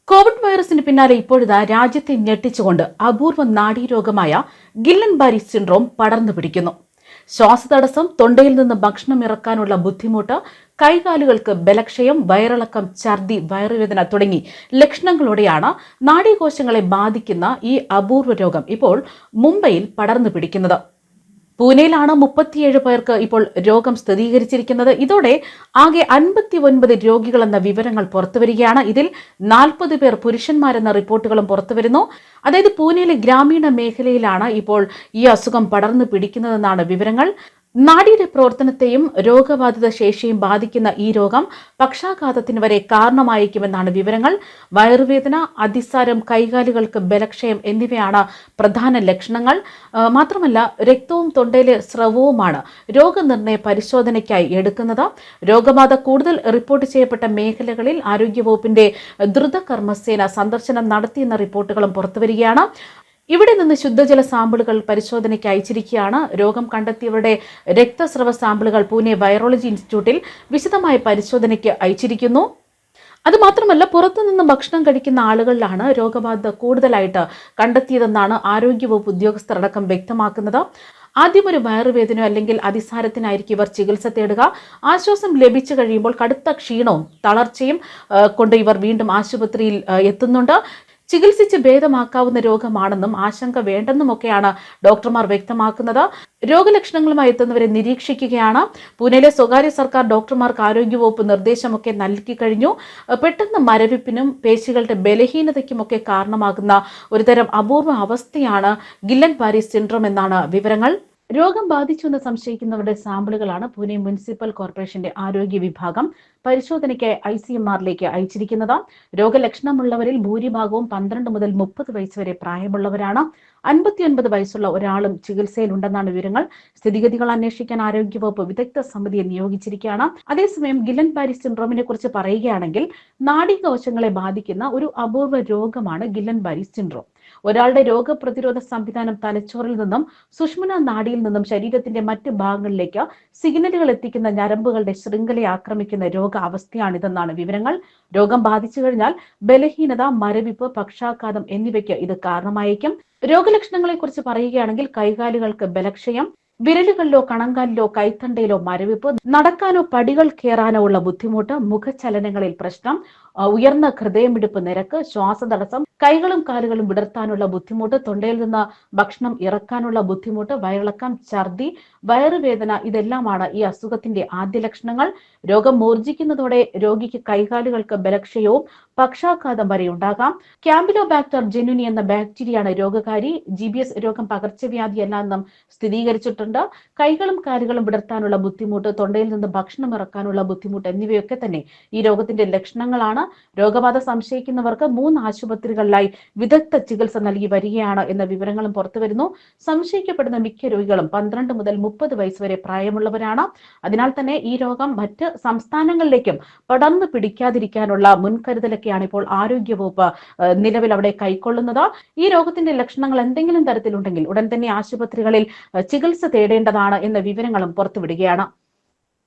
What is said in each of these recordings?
Covid വൈറസിന് പിന്നാലെ ഇപ്പോഴിതാ രാജ്യത്തെ ഞെട്ടിച്ചുകൊണ്ട് അപൂർവ നാഡീരോഗമായ ഗില്ലൻ ബാരി സിൻഡ്രോം പടർന്നു പിടിക്കുന്നു. ശ്വാസതടസ്സം, തൊണ്ടയിൽ നിന്ന് ഭക്ഷണം ഇറക്കാനുള്ള ബുദ്ധിമുട്ട്, കൈകാലുകൾക്ക് ബലക്ഷയം, വയറിളക്കം, ഛർദി, വയറുവേദന തുടങ്ങി ലക്ഷണങ്ങളോടെയാണ് നാഡീകോശങ്ങളെ ബാധിക്കുന്ന ഈ അപൂർവ രോഗം ഇപ്പോൾ മുംബൈയിൽ പടർന്നു പിടിക്കുന്നത്. പൂനെയിലാണ് 37 പേർക്ക് ഇപ്പോൾ രോഗം സ്ഥിരീകരിച്ചിരിക്കുന്നത്. ഇതോടെ ആകെ 59 രോഗികളെന്ന വിവരങ്ങൾ പുറത്തുവരികയാണ്. ഇതിൽ 40 പേർ പുരുഷന്മാരെന്ന റിപ്പോർട്ടുകളും പുറത്തുവരുന്നു. അതായത് പൂനെയിലെ ഗ്രാമീണ മേഖലയിലാണ് ഇപ്പോൾ ഈ അസുഖം പടർന്നു പിടിക്കുന്നതെന്നാണ് വിവരങ്ങൾ. നാഡിയുടെ പ്രവർത്തനത്തെയും രോഗബാധിത ശേഷിയും ബാധിക്കുന്ന ഈ രോഗം പക്ഷാഘാതത്തിന് വരെ കാരണമായേക്കുമെന്നാണ് വിവരങ്ങൾ. വയറുവേദന, അതിസാരം, കൈകാലുകൾക്ക് ബലക്ഷയം എന്നിവയാണ് പ്രധാന ലക്ഷണങ്ങൾ. മാത്രമല്ല രക്തവും തൊണ്ടയിലെ സ്രവവുമാണ് രോഗനിർണയ പരിശോധനയ്ക്കായി എടുക്കുന്നത്. രോഗബാധ കൂടുതൽ റിപ്പോർട്ട് ചെയ്യപ്പെട്ട മേഖലകളിൽ ആരോഗ്യവകുപ്പിന്റെ ദ്രുതകർമ്മസേന സന്ദർശനം നടത്തിയെന്ന റിപ്പോർട്ടുകളും പുറത്തുവരികയാണ്. ഇവിടെ നിന്ന് ശുദ്ധജല സാമ്പിളുകൾ പരിശോധനയ്ക്ക് അയച്ചിരിക്കുകയാണ്. രോഗം കണ്ടെത്തിയവരുടെ രക്തസ്രവ സാമ്പിളുകൾ പൂനെ വൈറോളജി ഇൻസ്റ്റിറ്റ്യൂട്ടിൽ വിശദമായ പരിശോധനയ്ക്ക് അയച്ചിരിക്കുന്നു. അതുമാത്രമല്ല പുറത്തുനിന്ന് ഭക്ഷണം കഴിക്കുന്ന ആളുകളിലാണ് രോഗബാധ കൂടുതലായിട്ട് കണ്ടെത്തിയതെന്നാണ് ആരോഗ്യവകുപ്പ് ഉദ്യോഗസ്ഥരടക്കം വ്യക്തമാക്കുന്നത്. ആദ്യം ഒരു വയറുവേദനയോ അല്ലെങ്കിൽ അതിസാരത്തിനായിരിക്കും ഇവർ ചികിത്സ തേടുക. ആശ്വാസം ലഭിച്ചു കഴിയുമ്പോൾ കടുത്ത ക്ഷീണവും തളർച്ചയും കൊണ്ട് ഇവർ വീണ്ടും ആശുപത്രിയിൽ എത്തുന്നുണ്ട്. ചികിത്സിച്ച് ഭേദമാക്കാവുന്ന രോഗമാണെന്നും ആശങ്ക വേണ്ടെന്നുമൊക്കെയാണ് ഡോക്ടർമാർ വ്യക്തമാക്കുന്നത്. രോഗലക്ഷണങ്ങളുമായി എത്തുന്നവരെ നിരീക്ഷിക്കുകയാണ്. പൂനെയിലെ സ്വകാര്യ സർക്കാർ ഡോക്ടർമാർക്ക് ആരോഗ്യവകുപ്പ് നിർദ്ദേശമൊക്കെ നൽകി കഴിഞ്ഞു. പെട്ടെന്ന് മരവിപ്പിനും പേശികളുടെ ബലഹീനതയ്ക്കുമൊക്കെ കാരണമാകുന്ന ഒരുതരം അപൂർവ അവസ്ഥയാണ് ഗില്ലൻ ബാരി സിൻഡ്രോം എന്നാണ് വിവരങ്ങൾ. രോഗം ബാധിച്ചുവെന്ന് സംശയിക്കുന്നവരുടെ സാമ്പിളുകളാണ് പൂനെ മുനിസിപ്പൽ കോർപ്പറേഷന്റെ ആരോഗ്യ വിഭാഗം പരിശോധനയ്ക്ക് ICMR-ലേക്ക് അയച്ചിരിക്കുന്നത്. രോഗലക്ഷണമുള്ളവരിൽ ഭൂരിഭാഗവും 12 മുതൽ 30 വയസ്സ് വരെ പ്രായമുള്ളവരാണ്. 59 വയസ്സുള്ള ഒരാളും ചികിത്സയിലുണ്ടെന്നാണ് വിവരങ്ങൾ. സ്ഥിതിഗതികൾ അന്വേഷിക്കാൻ ആരോഗ്യവകുപ്പ് വിദഗ്ധ സമിതിയെ നിയോഗിച്ചിരിക്കുകയാണ്. അതേസമയം ഗില്ലൻ ബാരി സിൻഡ്രോമിനെ കുറിച്ച് പറയുകയാണെങ്കിൽ നാഡീകോശങ്ങളെ ബാധിക്കുന്ന ഒരു അപൂർവ രോഗമാണ് ഗില്ലൻ ബാരി സിൻഡ്രോം. ഒരാളുടെ രോഗപ്രതിരോധ സംവിധാനം തലച്ചോറിൽ നിന്നും സുഷ്മന നാഡിയിൽ നിന്നും ശരീരത്തിന്റെ മറ്റ് ഭാഗങ്ങളിലേക്ക് സിഗ്നലുകൾ എത്തിക്കുന്ന ഞരമ്പുകളുടെ ശൃംഖലയെ ആക്രമിക്കുന്ന രോഗാവസ്ഥയാണിതെന്നാണ് വിവരങ്ങൾ. രോഗം ബാധിച്ചു കഴിഞ്ഞാൽ ബലഹീനത, മരവിപ്പ്, പക്ഷാഘാതം എന്നിവയ്ക്ക് ഇത് കാരണമായേക്കും. രോഗലക്ഷണങ്ങളെ കുറിച്ച് പറയുകയാണെങ്കിൽ കൈകാലുകൾക്ക് ബലക്ഷയം, വിരലുകളിലോ കണങ്കാലിലോ കൈത്തണ്ടയിലോ മരവിപ്പ്, നടക്കാനോ പടികൾ കയറാനോ ഉള്ള ബുദ്ധിമുട്ട്, മുഖചലനങ്ങളിൽ പ്രശ്നം, ഉയർന്ന ഹൃദയമിടിപ്പ് നിരക്ക്, ശ്വാസതടസ്സം, കൈകളും കാലുകളും വിടർത്താനുള്ള ബുദ്ധിമുട്ട്, തൊണ്ടയിൽ നിന്ന് ഭക്ഷണം ഇറക്കാനുള്ള ബുദ്ധിമുട്ട്, വയറിളക്കം, ഛർദി, വയറുവേദന ഇതെല്ലാമാണ് ഈ അസുഖത്തിന്റെ ആദ്യ ലക്ഷണങ്ങൾ. രോഗം മൂർജിക്കുന്നതോടെ രോഗിക്ക് കൈകാലുകൾക്ക് ബലക്ഷയവും പക്ഷാഘാതം വരെ ഉണ്ടാകാം. ക്യാമ്പിലോബാക്ടർ ജെനുനി എന്ന ബാക്ടീരിയയാണ് രോഗകാരി. GBS രോഗം പകർച്ചവ്യാധിയല്ല എന്നും സ്ഥിരീകരിച്ചിട്ടുണ്ട്. കൈകളും കാലുകളും വിടർത്താനുള്ള ബുദ്ധിമുട്ട്, തൊണ്ടയിൽ നിന്ന് ഭക്ഷണം ഇറക്കാനുള്ള ബുദ്ധിമുട്ട് എന്നിവയൊക്കെ തന്നെ ഈ രോഗത്തിന്റെ ലക്ഷണങ്ങളാണ്. രോഗബാധ സംശയിക്കുന്നവർക്ക് 3 ആശുപത്രികളിലായി വിദഗ്ധ ചികിത്സ നൽകി വരികയാണ് എന്ന വിവരങ്ങളും പുറത്തുവരുന്നു. സംശയിക്കപ്പെടുന്ന മിക്ക രോഗികളും 12 മുതൽ 30 വയസ്സ് വരെ പ്രായമുള്ളവരാണ്. അതിനാൽ തന്നെ ഈ രോഗം മറ്റ് സംസ്ഥാനങ്ങളിലേക്കും പടർന്നു പിടിക്കാതിരിക്കാനുള്ള മുൻകരുതലൊക്കെയാണ് ഇപ്പോൾ ആരോഗ്യവകുപ്പ് നിലവിൽ അവിടെ കൈക്കൊള്ളുന്നത്. ഈ രോഗത്തിന്റെ ലക്ഷണങ്ങൾ എന്തെങ്കിലും തരത്തിലുണ്ടെങ്കിൽ ഉടൻ തന്നെ ആശുപത്രികളിൽ ചികിത്സ തേടേണ്ടതാണ് എന്ന വിവരങ്ങളും പുറത്തുവിടുകയാണ്.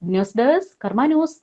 ന്യൂസ് ഡെസ്ക് കർമ്മ ന്യൂസ്.